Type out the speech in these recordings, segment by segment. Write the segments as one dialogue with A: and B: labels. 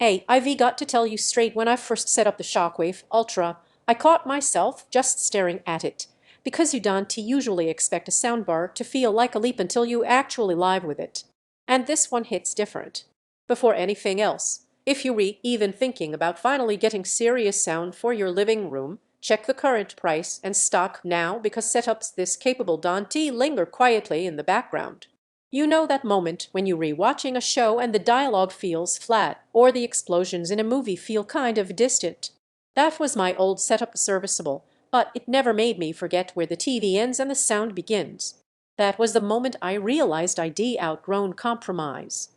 A: Hey, I've got to tell you straight, when I first set up the Shockwave Ultra, I caught myself just staring at it. Because you don't usually expect a soundbar to feel like a leap until you actually live with it. And this one hits different. Before anything else, if you're even thinking about finally getting serious sound for your living room, check the current price and stock now, because setups this capable don't linger quietly in the background. You know that moment when you're rewatching a show and the dialogue feels flat, or the explosions in a movie feel kind of distant. That was my old setup, serviceable, but it never made me forget where the TV ends and the sound begins. That was the moment I realized I'd outgrown compromise.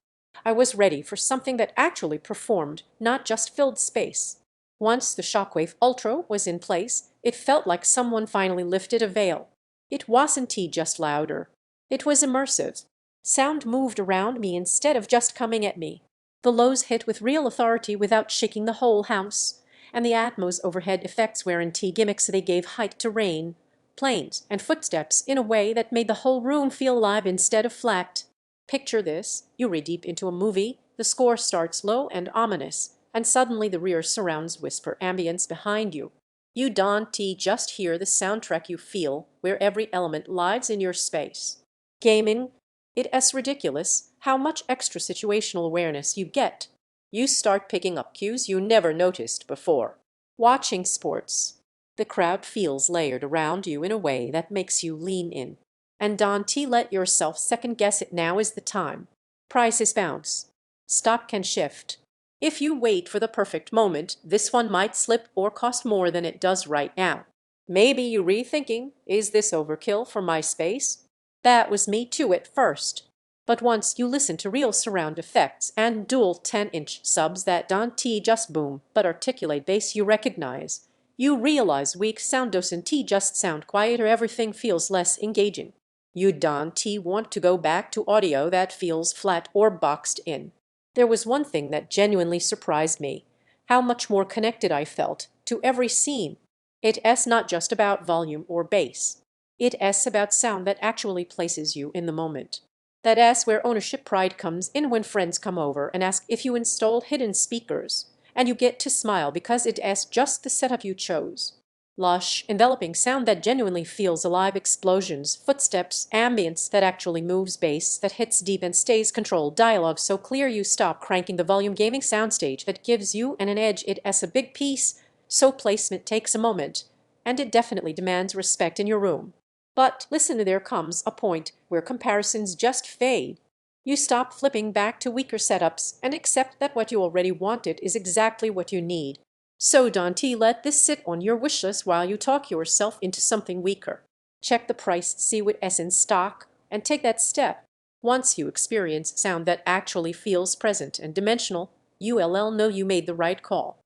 A: I was ready for something that actually performed, not just filled space. Once the Shockwave Ultra was in place, it felt like someone finally lifted a veil. It wasn't just louder. It was immersive. Sound moved around me instead of just coming at me. The lows hit with real authority without shaking the whole house, and the Atmos overhead effects weren't gimmicks. They gave height to rain, planes, and footsteps in a way that made the whole room feel alive instead of flat. Picture this: you read deep into a movie, the score starts low and ominous, and suddenly the rear surrounds whisper ambience behind you. You don't just hear the soundtrack, you feel where every element lives in your space. Gaming, it's ridiculous how much extra situational awareness you get. You start picking up cues you never noticed before. Watching sports, the crowd feels layered around you in a way that makes you lean in. And don't let yourself second guess it. Now is the time. Prices bounce. Stock can shift. If you wait for the perfect moment, this one might slip or cost more than it does right now. Maybe you're rethinking, is this overkill for my space? That was me too at first. But once you listen to real surround effects and dual 10-inch subs that don't just boom but articulate bass you recognize, you realize weak sound doesn't just sound quieter, everything feels less engaging. You don't want to go back to audio that feels flat or boxed in. There was one thing that genuinely surprised me: how much more connected I felt to every scene. It's not just about volume or bass. It's about sound that actually places you in the moment. That's where ownership pride comes in, when friends come over and ask if you installed hidden speakers, and you get to smile because it's just the setup you chose. Lush, enveloping sound that genuinely feels alive, explosions, footsteps, ambience that actually moves, bass that hits deep and stays controlled, dialogue so clear you stop cranking the volume, gaming soundstage that gives you an edge. It's a big piece, so placement takes a moment, and it definitely demands respect in your room. But listen, there comes a point where comparisons just fade. You stop flipping back to weaker setups and accept that what you already wanted is exactly what you need. So don't let this sit on your wish list while you talk yourself into something weaker. Check the price, see what's in stock, and take that step. Once you experience sound that actually feels present and dimensional, you'll know you made the right call.